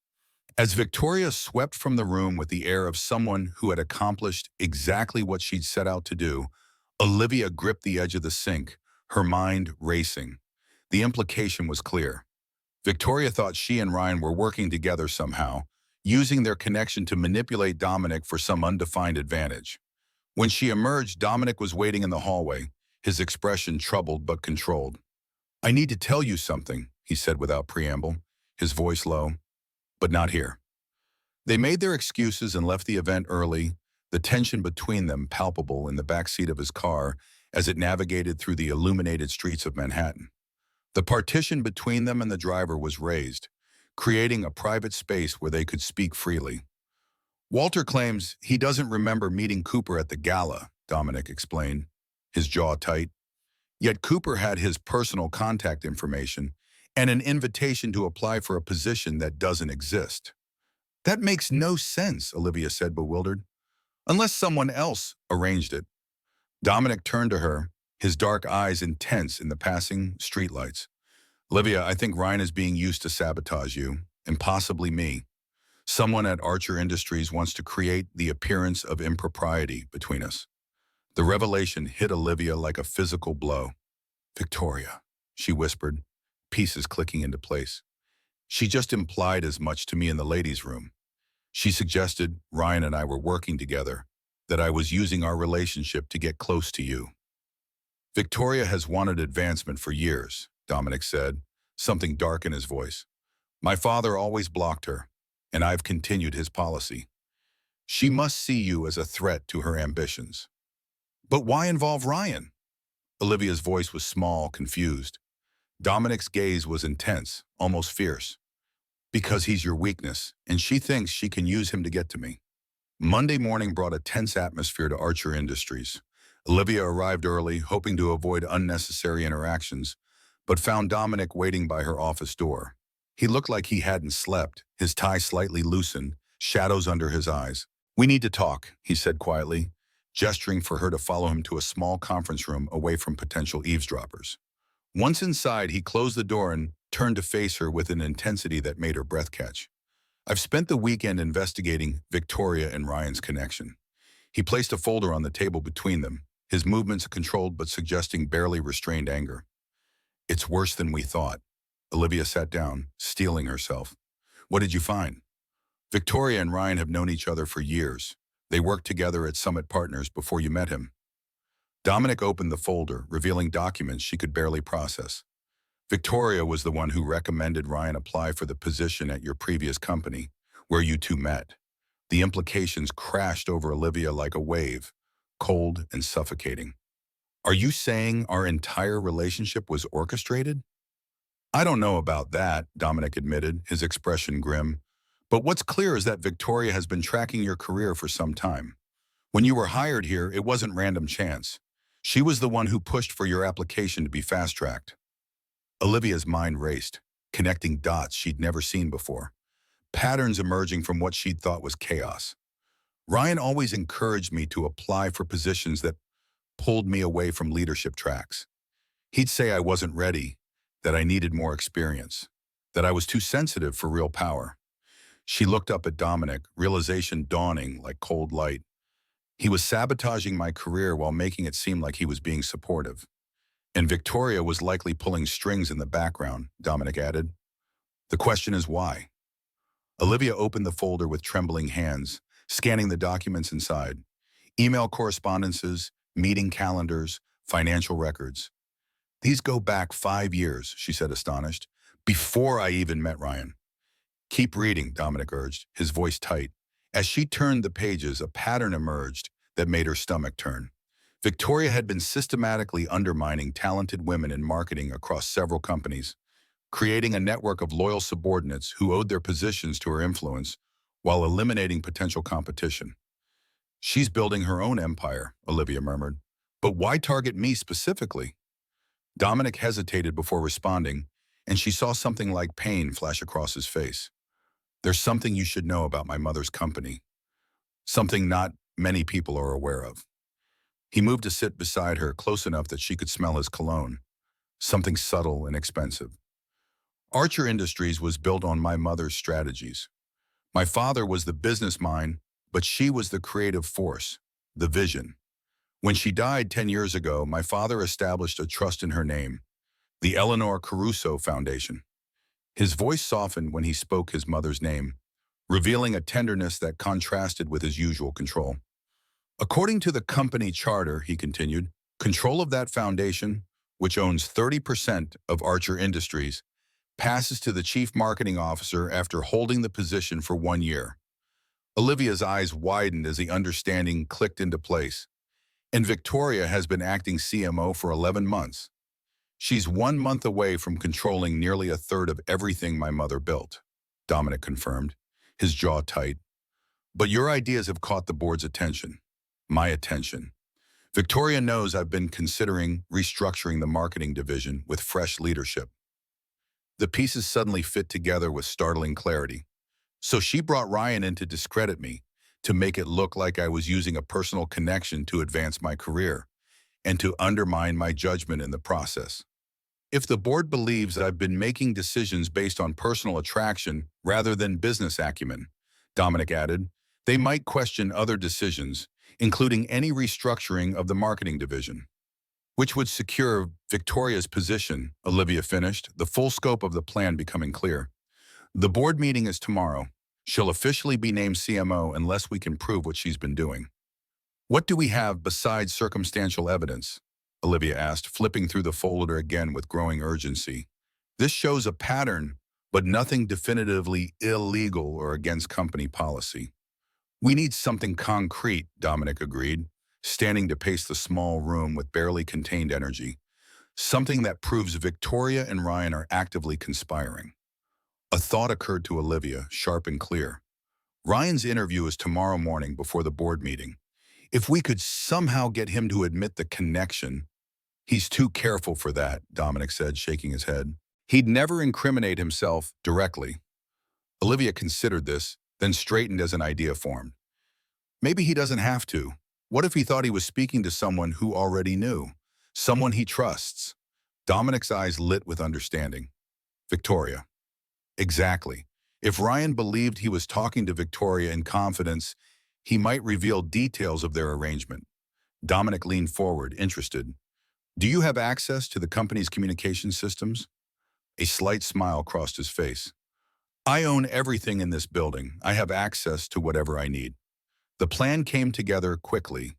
As Victoria swept from the room with the air of someone who had accomplished exactly what she'd set out to do, Olivia gripped the edge of the sink, her mind racing. The implication was clear. Victoria thought she and Ryan were working together somehow, using their connection to manipulate Dominic for some undefined advantage. When she emerged, Dominic was waiting in the hallway, his expression troubled but controlled. I need to tell you something, he said without preamble, his voice low. But not here. They made their excuses and left the event early, the tension between them palpable in the backseat of his car as it navigated through the illuminated streets of Manhattan. The partition between them and the driver was raised, creating a private space where they could speak freely. Walter claims he doesn't remember meeting Cooper at the gala, Dominic explained, his jaw tight. Yet Cooper had his personal contact information and an invitation to apply for a position that doesn't exist. That makes no sense, Olivia said, bewildered. Unless someone else arranged it. Dominic turned to her, his dark eyes intense in the passing streetlights. Olivia, I think Ryan is being used to sabotage you, and possibly me. Someone at Archer Industries wants to create the appearance of impropriety between us. The revelation hit Olivia like a physical blow. Victoria, she whispered, pieces clicking into place. She just implied as much to me in the ladies' room. She suggested Ryan and I were working together, that I was using our relationship to get close to you. Victoria has wanted advancement for years, Dominic said, something dark in his voice. My father always blocked her, and I've continued his policy. She must see you as a threat to her ambitions. But why involve Ryan? Olivia's voice was small, confused. Dominic's gaze was intense, almost fierce. Because he's your weakness, and she thinks she can use him to get to me. Monday morning brought a tense atmosphere to Archer Industries. Olivia arrived early, hoping to avoid unnecessary interactions, but found Dominic waiting by her office door. He looked like he hadn't slept, his tie slightly loosened, shadows under his eyes. We need to talk, he said quietly, gesturing for her to follow him to a small conference room away from potential eavesdroppers. Once inside, he closed the door and turned to face her with an intensity that made her breath catch. I've spent the weekend investigating Victoria and Ryan's connection. He placed a folder on the table between them, his movements controlled but suggesting barely restrained anger. It's worse than we thought. Olivia sat down, steeling herself. What did you find? Victoria and Ryan have known each other for years. They worked together at Summit Partners before you met him. Dominic opened the folder, revealing documents she could barely process. Victoria was the one who recommended Ryan apply for the position at your previous company, where you two met. The implications crashed over Olivia like a wave, cold and suffocating. Are you saying our entire relationship was orchestrated? I don't know about that, Dominic admitted, his expression grim. But what's clear is that Victoria has been tracking your career for some time. When you were hired here, it wasn't random chance. She was the one who pushed for your application to be fast-tracked. Olivia's mind raced, connecting dots she'd never seen before, patterns emerging from what she'd thought was chaos. Ryan always encouraged me to apply for positions that pulled me away from leadership tracks. He'd say I wasn't ready, that I needed more experience, that I was too sensitive for real power. She looked up at Dominic, realization dawning like cold light. He was sabotaging my career while making it seem like he was being supportive. And Victoria was likely pulling strings in the background, Dominic added. The question is why? Olivia opened the folder with trembling hands, scanning the documents inside. Email correspondences, meeting calendars, financial records. These go back 5 years, she said astonished, before I even met Ryan. Keep reading, Dominic urged, his voice tight. As she turned the pages, a pattern emerged that made her stomach turn. Victoria had been systematically undermining talented women in marketing across several companies, creating a network of loyal subordinates who owed their positions to her influence while eliminating potential competition. She's building her own empire, Olivia murmured. But why target me specifically? Dominic hesitated before responding, and she saw something like pain flash across his face. There's something you should know about my mother's company. Something not many people are aware of. He moved to sit beside her, close enough that she could smell his cologne. Something subtle and expensive. Archer Industries was built on my mother's strategies. My father was the business mind, but she was the creative force, the vision. When she died 10 years ago, my father established a trust in her name, the Eleanor Caruso Foundation. His voice softened when he spoke his mother's name, revealing a tenderness that contrasted with his usual control. According to the company charter, he continued, control of that foundation, which owns 30% of Archer Industries, passes to the chief marketing officer after holding the position for 1 year. Olivia's eyes widened as the understanding clicked into place. And Victoria has been acting CMO for 11 months. She's 1 month away from controlling nearly a third of everything my mother built, Dominic confirmed, his jaw tight. But your ideas have caught the board's attention. My attention. Victoria knows I've been considering restructuring the marketing division with fresh leadership. The pieces suddenly fit together with startling clarity. So she brought Ryan in to discredit me, to make it look like I was using a personal connection to advance my career, and to undermine my judgment in the process. If the board believes that I've been making decisions based on personal attraction rather than business acumen, Dominic added, they might question other decisions, including any restructuring of the marketing division, which would secure Victoria's position, Olivia finished, the full scope of the plan becoming clear. The board meeting is tomorrow. She'll officially be named CMO unless we can prove what she's been doing. What do we have besides circumstantial evidence? Olivia asked, flipping through the folder again with growing urgency. This shows a pattern, but nothing definitively illegal or against company policy. We need something concrete, Dominic agreed, standing to pace the small room with barely contained energy. Something that proves Victoria and Ryan are actively conspiring. A thought occurred to Olivia, sharp and clear. Ryan's interview is tomorrow morning before the board meeting. If we could somehow get him to admit the connection. He's too careful for that, Dominic said, shaking his head. He'd never incriminate himself directly. Olivia considered this, then straightened as an idea formed. Maybe he doesn't have to. What if he thought he was speaking to someone who already knew? Someone he trusts? Dominic's eyes lit with understanding. Victoria. Exactly. If Ryan believed he was talking to Victoria in confidence, he might reveal details of their arrangement. Dominic leaned forward, interested. Do you have access to the company's communication systems? A slight smile crossed his face. I own everything in this building. I have access to whatever I need. The plan came together quickly.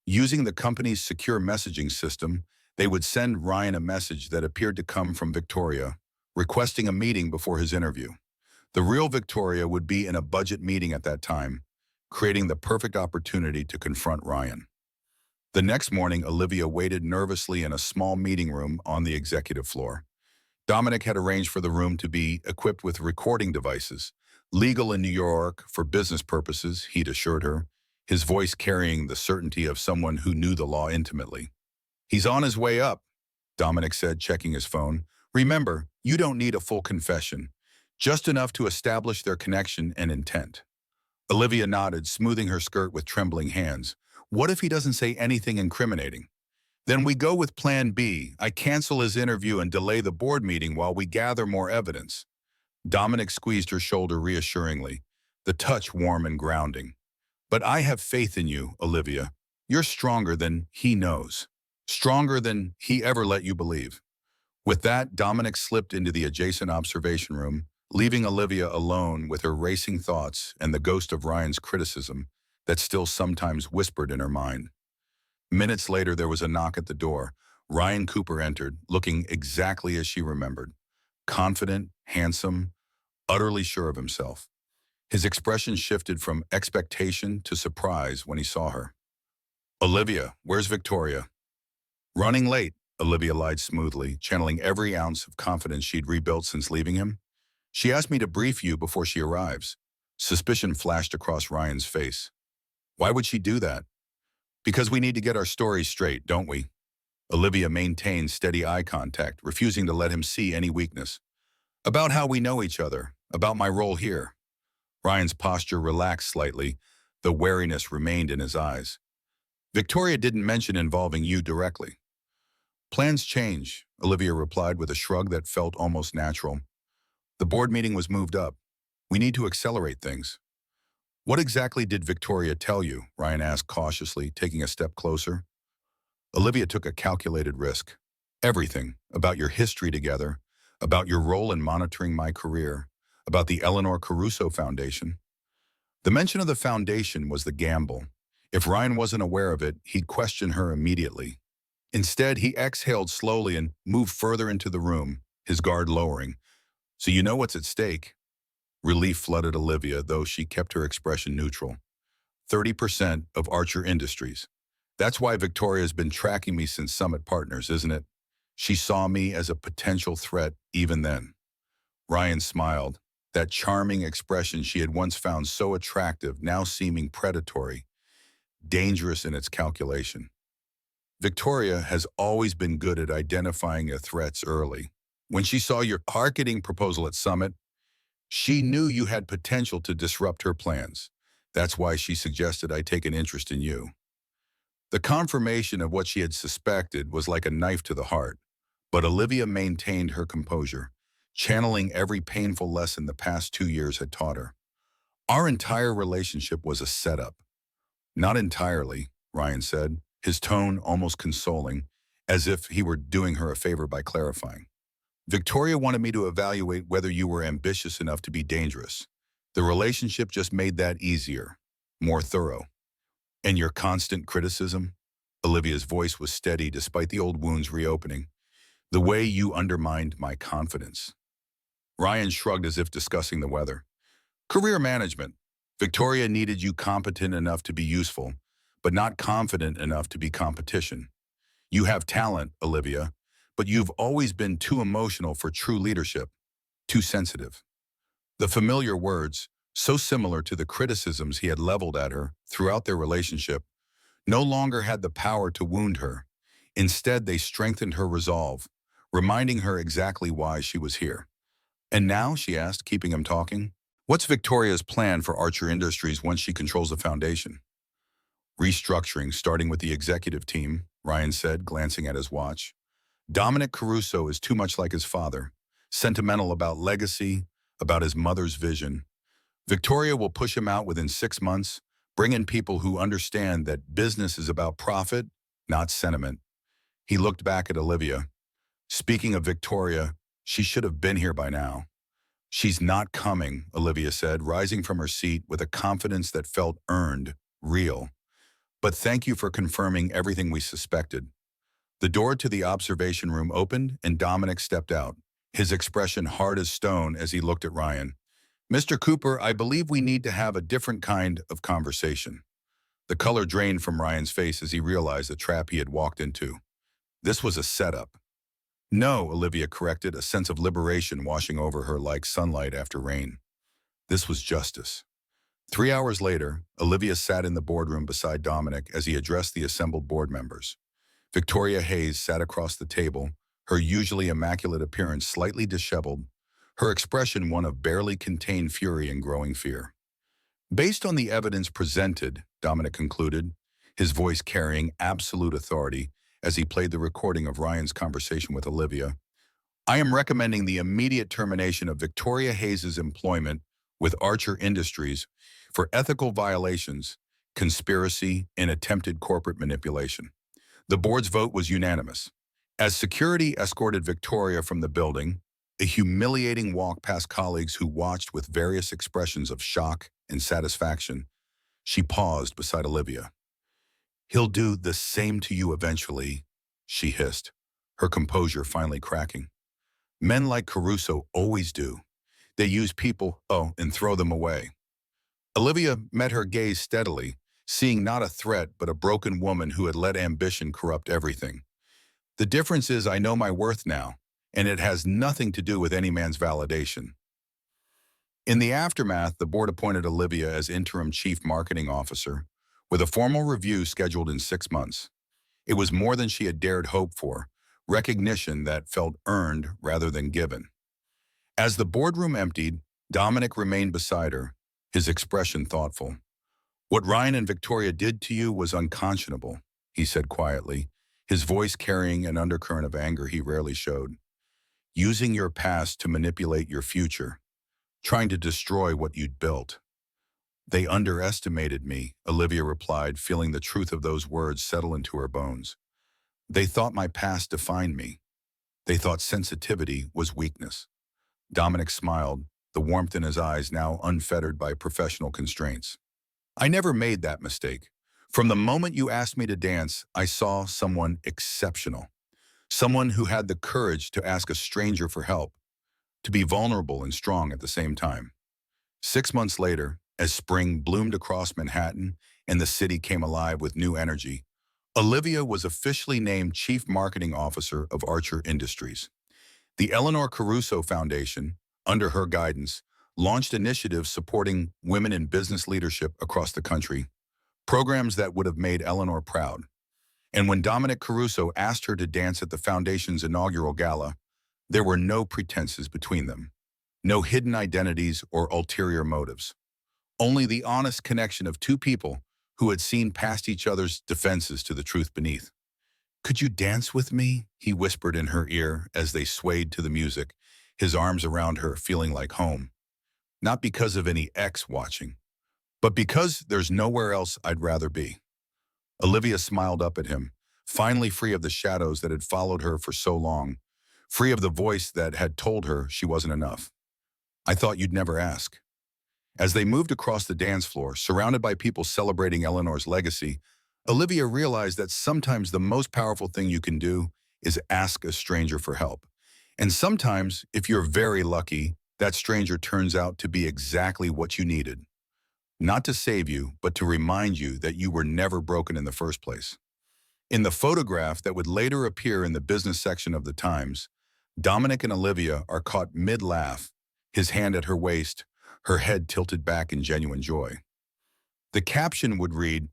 Using the company's secure messaging system, they would send Ryan a message that appeared to come from Victoria, requesting a meeting before his interview. The real Victoria would be in a budget meeting at that time, creating the perfect opportunity to confront Ryan. The next morning, Olivia waited nervously in a small meeting room on the executive floor. Dominic had arranged for the room to be equipped with recording devices, legal in New York for business purposes, he'd assured her, his voice carrying the certainty of someone who knew the law intimately. He's on his way up, Dominic said, checking his phone. Remember, you don't need a full confession, just enough to establish their connection and intent. Olivia nodded, smoothing her skirt with trembling hands. What if he doesn't say anything incriminating? Then we go with Plan B. I cancel his interview and delay the board meeting while we gather more evidence. Dominic squeezed her shoulder reassuringly, the touch warm and grounding. But I have faith in you, Olivia. You're stronger than he knows. Stronger than he ever let you believe. With that, Dominic slipped into the adjacent observation room, leaving Olivia alone with her racing thoughts and the ghost of Ryan's criticism that still sometimes whispered in her mind. Minutes later, there was a knock at the door. Ryan Cooper entered, looking exactly as she remembered. Confident, handsome, utterly sure of himself. His expression shifted from expectation to surprise when he saw her. Olivia, where's Victoria? Running late, Olivia lied smoothly, channeling every ounce of confidence she'd rebuilt since leaving him. She asked me to brief you before she arrives. Suspicion flashed across Ryan's face. Why would she do that? Because we need to get our stories straight, don't we? Olivia maintained steady eye contact, refusing to let him see any weakness. About how we know each other, about my role here. Ryan's posture relaxed slightly, though wariness remained in his eyes. Victoria didn't mention involving you directly. Plans change, Olivia replied with a shrug that felt almost natural. The board meeting was moved up. We need to accelerate things. What exactly did Victoria tell you? Ryan asked cautiously, taking a step closer. Olivia took a calculated risk. Everything, about your history together, about your role in monitoring my career, about the Eleanor Caruso Foundation. The mention of the foundation was the gamble. If Ryan wasn't aware of it, he'd question her immediately. Instead, he exhaled slowly and moved further into the room, his guard lowering. So you know what's at stake? Relief flooded Olivia, though she kept her expression neutral. 30% of Archer Industries. That's why Victoria's been tracking me since Summit Partners, isn't it? She saw me as a potential threat even then. Ryan smiled, that charming expression she had once found so attractive now seeming predatory, dangerous in its calculation. Victoria has always been good at identifying your threats early. When she saw your marketing proposal at Summit, she knew you had potential to disrupt her plans. That's why she suggested I take an interest in you. The confirmation of what she had suspected was like a knife to the heart, but Olivia maintained her composure, channeling every painful lesson the past 2 years had taught her. Our entire relationship was a setup. Not entirely, Ryan said, his tone almost consoling, as if he were doing her a favor by clarifying. Victoria wanted me to evaluate whether you were ambitious enough to be dangerous. The relationship just made that easier, more thorough. And your constant criticism? Olivia's voice was steady despite the old wounds reopening. The way you undermined my confidence. Ryan shrugged as if discussing the weather. Career management. Victoria needed you competent enough to be useful, but not confident enough to be competition. You have talent, Olivia, but you've always been too emotional for true leadership, too sensitive. The familiar words, so similar to the criticisms he had leveled at her throughout their relationship, no longer had the power to wound her. Instead, they strengthened her resolve, reminding her exactly why she was here. And now, she asked, keeping him talking, what's Victoria's plan for Archer Industries once she controls the foundation? Restructuring, starting with the executive team, Ryan said, glancing at his watch. Dominic Caruso is too much like his father, sentimental about legacy, about his mother's vision. Victoria will push him out within 6 months, Bring in people who understand that business is about profit, not sentiment. He looked back at Olivia. Speaking of Victoria, she should have been here by now. She's not coming, Olivia said, rising from her seat with a confidence that felt earned, real. But thank you for confirming everything we suspected. The door to the observation room opened and Dominic stepped out, his expression hard as stone as he looked at Ryan. Mr. Cooper, I believe we need to have a different kind of conversation. The color drained from Ryan's face as he realized the trap he had walked into. This was a setup. No, Olivia corrected, a sense of liberation washing over her like sunlight after rain. This was justice. 3 hours later, Olivia sat in the boardroom beside Dominic as he addressed the assembled board members. Victoria Hayes sat across the table, her usually immaculate appearance slightly disheveled, her expression one of barely contained fury and growing fear. Based on the evidence presented, Dominic concluded, his voice carrying absolute authority as he played the recording of Ryan's conversation with Olivia, I am recommending the immediate termination of Victoria Hayes' employment with Archer Industries for ethical violations, conspiracy, and attempted corporate manipulation. The board's vote was unanimous. As security escorted Victoria from the building, a humiliating walk past colleagues who watched with various expressions of shock and satisfaction, she paused beside Olivia. He'll do the same to you eventually, she hissed, her composure finally cracking. Men like Caruso always do. They use people, and throw them away. Olivia met her gaze steadily, seeing not a threat but a broken woman who had let ambition corrupt everything. The difference is I know my worth now, and it has nothing to do with any man's validation. In the aftermath, the board appointed Olivia as interim chief marketing officer, with a formal review scheduled in 6 months. It was more than she had dared hope for, recognition that felt earned rather than given. As the boardroom emptied, Dominic remained beside her, his expression thoughtful. What Ryan and Victoria did to you was unconscionable, he said quietly, his voice carrying an undercurrent of anger he rarely showed. Using your past to manipulate your future, trying to destroy what you'd built. They underestimated me, Olivia replied, feeling the truth of those words settle into her bones. They thought my past defined me. They thought sensitivity was weakness. Dominic smiled, the warmth in his eyes now unfettered by professional constraints. I never made that mistake. From the moment you asked me to dance, I saw someone exceptional. Someone who had the courage to ask a stranger for help, to be vulnerable and strong at the same time. 6 months later, as spring bloomed across Manhattan and the city came alive with new energy, Olivia was officially named Chief Marketing Officer of Archer Industries. The Eleanor Caruso Foundation, under her guidance, launched initiatives supporting women in business leadership across the country, programs that would have made Eleanor proud. And when Dominic Caruso asked her to dance at the foundation's inaugural gala, there were no pretenses between them, no hidden identities or ulterior motives. Only the honest connection of two people who had seen past each other's defenses to the truth beneath. Could you dance with me? He whispered in her ear as they swayed to the music, his arms around her feeling like home. Not because of any ex watching, but because there's nowhere else I'd rather be. Olivia smiled up at him, finally free of the shadows that had followed her for so long, free of the voice that had told her she wasn't enough. I thought you'd never ask. As they moved across the dance floor, surrounded by people celebrating Eleanor's legacy, Olivia realized that sometimes the most powerful thing you can do is ask a stranger for help. And sometimes, if you're very lucky, that stranger turns out to be exactly what you needed. Not to save you, but to remind you that you were never broken in the first place. In the photograph that would later appear in the business section of the Times, Dominic and Olivia are caught mid-laugh, his hand at her waist, her head tilted back in genuine joy. The caption would read,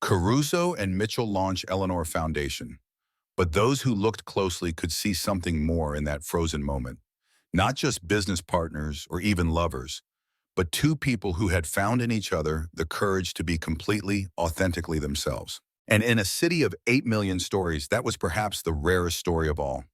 Caruso and Mitchell launch Eleanor Foundation. But those who looked closely could see something more in that frozen moment. Not just business partners or even lovers, but two people who had found in each other the courage to be completely, authentically themselves. And in a city of 8 million stories, that was perhaps the rarest story of all.